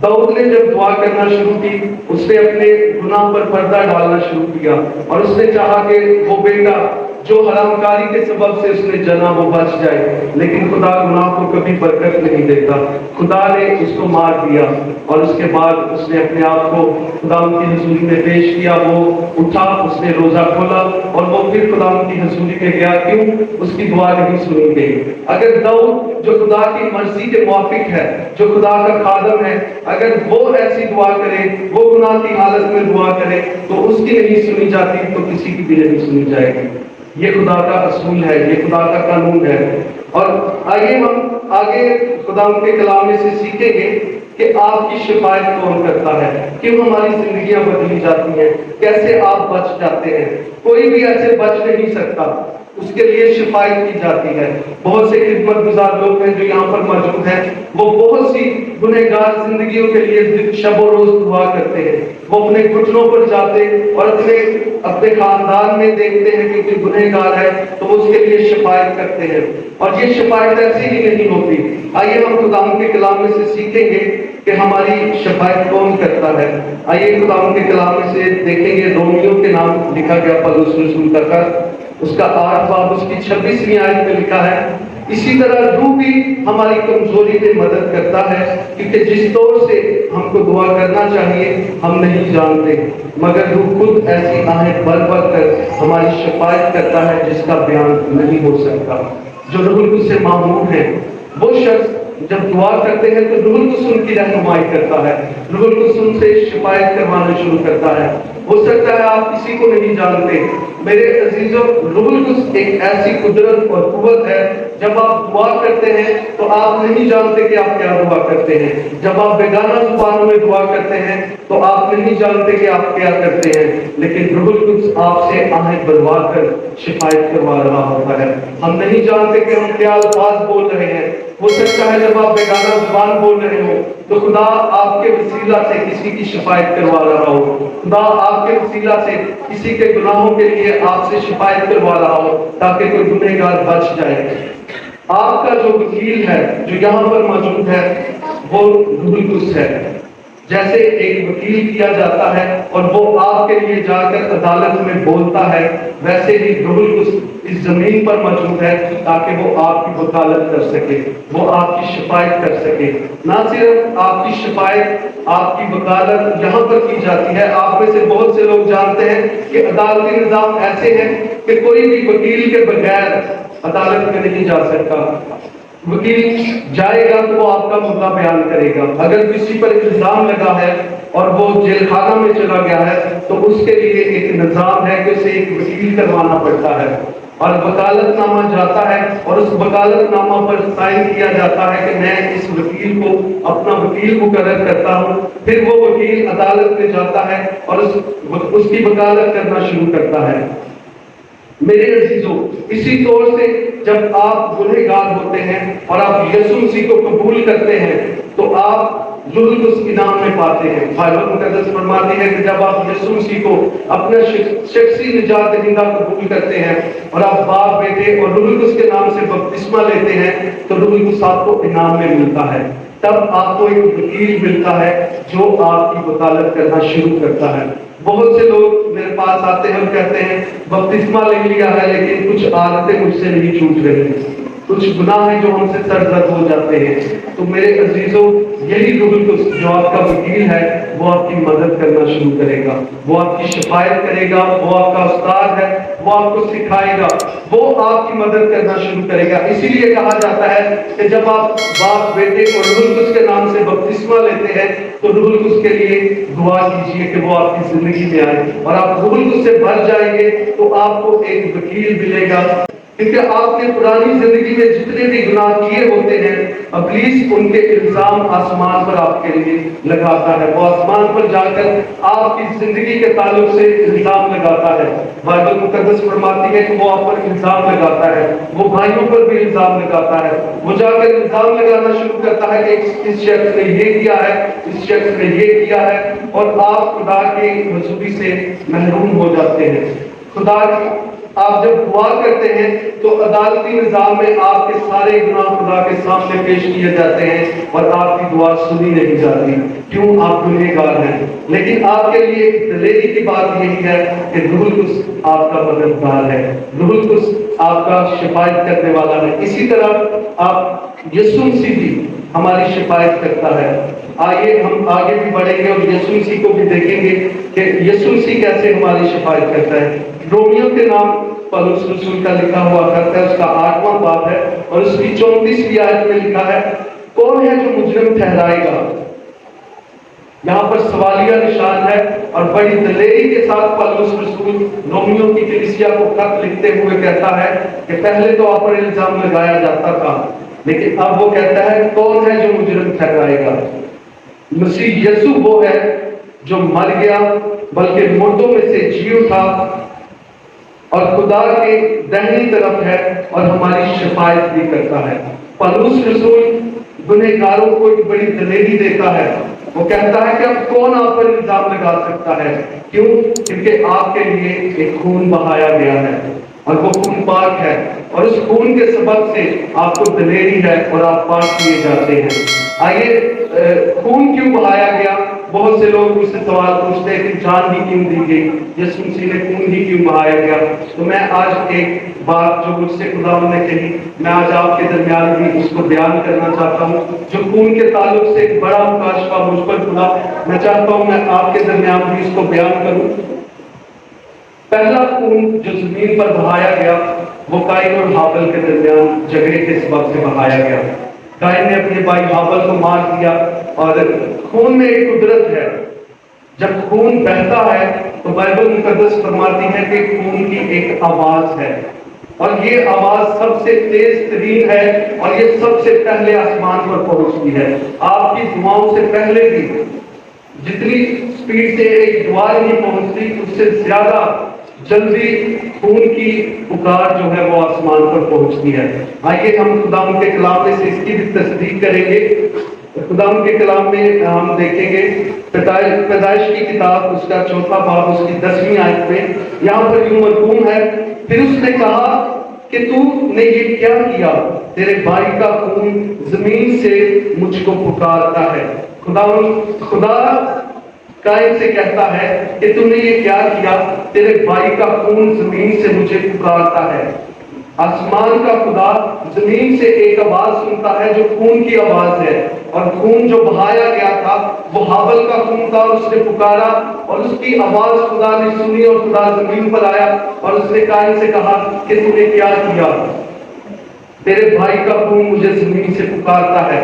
दाऊद ने जब दुआ करना शुरू की, उसने अपने गुनाह पर पर्दा डालना शुरू किया और उसने चाहा कि वो बेटा जो हरामकारी के सबब से उसने जना वो बच जाए, लेकिन खुदा गुनाह को कभी बरकत नहीं देता। खुदा ने उसको मार दिया और उसके बाद उसने अपने आप को खुदा की हजूरी में पेश किया। वो उठा, उसने रोजा खोला और वो फिर खुदा की हजूरी में गया। क्यों? उसकी दुआ नहीं सुनी गई। अगर दाऊद जो खुदा की मर्जी के मुआफिक है, जो खुदा का खादम है, अगर वो ऐसी दुआ करे, वो गुनाह की हालत में दुआ करे, तो उसकी नहीं सुनी जाती तो किसी की भी नहीं सुनी जाएगी। ये खुदा का असूल है, ये खुदा का कानून है। और आइए हम आगे खुदा के कलाम में से सीखेंगे कि आपकी शिफायत कौन करता है, क्यों हमारी जिंदगियां बदली जाती हैं, कैसे आप बच जाते हैं। कोई भी ऐसे बच नहीं सकता, उसके लिए शिफायत की जाती है। बहुत से खिदमत गुजार लोग हैं जो यहाँ पर मौजूद हैं, वो बहुत सी गुनहगार जिंदगियों के लिए शब और रोज दुआ करते हैं। वो अपने घुटनों पर जाते और अपने खानदान में देखते हैं कि कोई गुनहगार है तो उसके लिए शिफायत करते हैं, और ये शिफायत ऐसी ही नहीं होती। आइए हम खुदा के कलाम में से सीखेंगे कि हमारी शिफायत कौन करता है। आइए खुदा के कलाम में से देखेंगे, रोमियो के नाम लिखा गया पौलुस रसूल का, उसका 8 बाब उसकी 26वीं आयत में लिखा है, इसी तरह रूह भी हमारी कमजोरी में मदद करता है, क्योंकि जिस तौर से हमको दुआ करना चाहिए हम नहीं जानते, मगर रूह खुद ऐसी आहें भर भर कर हमारी शिफायत करता है जिसका बयान नहीं हो सकता। जो रूह से मामूर है वो शख्स जब दुआ करते हैं तो रूहुल कुद्स उनकी रहनुमाई करता है, रूहुल कुद्स उनसे शिफायत करवाना शुरू करता है। हो सकता है आप किसी को नहीं जानते, मेरे अजीजों, रूहुल कुद्स एक ऐसी कुदरत और कुव्वत है, जब आप दुआ करते हैं तो आप नहीं जानते कि आप क्या दुआ करते हैं। जब आप बेगाना जुबानों में दुआ करते हैं तो आप नहीं जानते कि आप क्या करते हैं, लेकिन रूहुल कुद्स आपसे आहें भरवा कर शिफायत करवा रहा होता है। हम नहीं जानते कि हम क्या अल्फाज बोल रहे हैं। हो सकता है जब आप बेगाना जुबान बोल रहे हो तो खुदा आपके वसीला से किसी की शिफायत करवा रहा हो, खुदा आपके वसीला से किसी के गुनाहों के लिए आपसे शिफायत करवा रहा हो ताकि कोई गुनहगार बच जाए। आपका जो वकील है जो यहाँ पर मौजूद है वो रूहुल कुद्स है। जैसे एक वकील किया जाता है और वो आपके लिए जाकर अदालत में बोलता है, वैसे ही रूहुल कुद्स इस जमीन पर मौजूद है ताकि वो आपकी वकालत कर सके, वो आपकी शिफायत कर सके। ना सिर्फ आपकी शिफायत, आपकी वकालत यहाँ पर की जाती है। आप में से बहुत से लोग जानते हैं कि अदालती निज़ाम ऐसे हैं कि कोई भी वकील के बगैर अदालत में नहीं जा सकता। वकील जाएगा तो वो आपका मुद्दा बयान करेगा। अगर किसी पर इल्जाम लगा है और वो जेल खाना में चला गया है तो उसके लिए एक निज़ाम है कि उसे एक वकील करवाना पड़ता है, और वकालतनामा जाता है और उस वकालतनामा पर साइन किया जाता है कि मैं इस वकील को अपना वकील मुकर्रर करता हूँ। फिर वो वकील अदालत में जाता है और उसकी वकालत करना शुरू करता है। मेरे अजीजों, इसी तौर से जब आप गुनहगार होते हैं और आप यीशु मसीह को कबूल करते हैं तो आप रूहुल कुद्स इनाम में पाते हैं। बाइबल मुकद्दस फरमाती है कि जब आप यीशु मसीह को अपना शख्सी निजात दहिंदा कबूल करते हैं और आप बाप, बेटे और रूहुल कुद्स के नाम से बपतिस्मा लेते हैं तो रूहुल कुद्स आपको इनाम में मिलता है। तब आपको एक वकील मिलता है जो आपकी वकालत करना शुरू करता है। बहुत से लोग मेरे पास आते हैं और कहते हैं बपतिस्मा ले लिया है लेकिन कुछ आदतें मुझसे नहीं छूट रही, कुछ गुनाह हैं जो हमसे सरजद हो जाते हैं। तो मेरे अजीजों, यही रूहुल कुद्स जो आपका वकील है वो आपकी मदद करना शुरू करेगा, वो आपकी शिफायत करेगा, वो आपका उस्ताद है, वो आपको सिखाएगा, वो आपकी मदद करना शुरू करेगा। इसीलिए कहा जाता है कि जब आप बाप, बेटे और रूहुल कुद्स के नाम से बपतिस्मा लेते हैं तो रूहुल कुद्स के लिए दुआ कीजिए कि वो आपकी जिंदगी में आए, और आप रूहुल कुद्स से भर जाएंगे तो आपको एक वकील मिलेगा। क्योंकि आपने पुरानी जिंदगी में जितने भी गुनाह किए होते हैं, इब्लीस उनके इल्जाम आसमान पर आपके लिए लगाता है। वो आसमान पर जाकर आपकी जिंदगी के ताल्लुक से इल्जाम लगाता है। बाइबल मुकद्दस फरमाती है कि वो आप पर इल्जाम लगाता है, वो भाइयों पर भी इल्जाम लगाता है। वो जाकर इल्जाम लगाना शुरू करता है कि इस शख्स ने ये किया है, इस शख्स ने ये किया है, और आप खुदा की मौजूदगी से महरूम हो जाते हैं। खुदा की आप जब दुआ करते हैं तो अदालती निजाम में आपके सारे गुनाह खुदा के सामने पेश किए जाते हैं और आपकी दुआ सुनी नहीं जाती। क्यों? आप गुनहगार हैं। लेकिन आपके लिए एक दलेरी की बात यही है कि रूहुल कुद्स आपका मददगार है, रूहुल कुद्स आपका शिफायत करने वाला है। इसी तरह आप यीशु मसीह भी हमारी शिफायत करता है। आइए हम आगे भी बढ़ेंगे और यीशु मसीह को भी देखेंगे कि यीशु मसीह कैसे हमारी शिफायत करता है। रोमियो के नाम पौलुस रसूल का लिखा हुआ खत है, उसका 8वां बाब है और उसकी 34वीं आयत में लिखा है, कौन है जो मुजरिम ठहराएगा। यहाँ पर सवालिया निशान है और बड़ी दलेरी के साथ पौलुस रसूल रोमियो की कलीसिया को खत लिखते हुए कहता है कि पहले तो आप पर इल्जाम लगाया जाता था, लेकिन अब वो कहता है कौन है जो मुजरिम ठहराएगा। मसीह यीशु वो है जो मर गया, बल्कि मुर्दों में से जी उठा और खुदा के दाहिनी तरफ है और हमारी शिफायत भी करता है। पौलुस रसूल गुनहगारों को एक बड़ी दलेरी देता है। वो कहता है कि अब कौन आप पर इल्जाम लगा सकता है। क्यों? क्योंकि आपके लिए एक खून बहाया गया है और वो खून पाक है और उस खून के सबब से आपको दलेरी है और आप पाक किए जाते हैं। आइए, खून क्यों बहाया गया? बहुत से लोग मुझसे सवाल पूछते हैं कि जान ही क्यों दी गई, यीशु मसीह ने खून ही क्यों बहाया गया। तो मैं आज एक बात जो मुझसे खुदा ने कही, मैं आज आपके दरमियान भी उसको बयान करना चाहता हूँ। जो खून के ताल्लुक से एक बड़ा मुकाशफा मुझ पर खुदा, मैं चाहता हूँ मैं आपके दरमियान भी इसको बयान करूँ। पहला खून जो जमीन पर बहाया गया वो काइन और हाबल के दरमियान झगड़े के सबब से बहाया गया। काइन ने अपने भाई हाबल को मार दिया और खून में एक कुदरत है। जब खून बहता है तो बाइबल मुकद्दस फरमाती है कि खून की एक आवाज है और ये आवाज सबसे तेज तरीन है और ये सबसे पहले आसमान पर पहुंचती है। आपकी दुआओं से पहले भी जितनी स्पीड से एक दुआ नहीं पहुंचती, उससे ज्यादा जल्दी खून की पुकार जो है वो आसमान पर पहुंचती है। आइए हम खुदा के कलाम में से इसकी भी तस्दीक करेंगे। खुदा के कलाम में हम देखेंगे पैदाइश की किताब उसका 4वां बाब उसकी 10वीं आयत में यहाँ पर यूं मरकूम है, फिर उसने कहा कि तूने ये क्या किया, तेरे भाई का खून जमीन से मुझको पुकारता है। खुदा काइन से कहता है कि तूने ये क्या किया, तेरे भाई का खून जमीन से मुझे पुकारता है। आसमान का खुदा जमीन से एक आवाज सुनता है जो खून की आवाज है और खून जो बहाया गया था वो हाबल का खून था। उसने पुकारा और उसकी आवाज खुदा ने सुनी और खुदा जमीन पर आया और उसने काइन से कहा कि तूने क्या किया, तेरे भाई का खून मुझे जमीन से पुकारता है।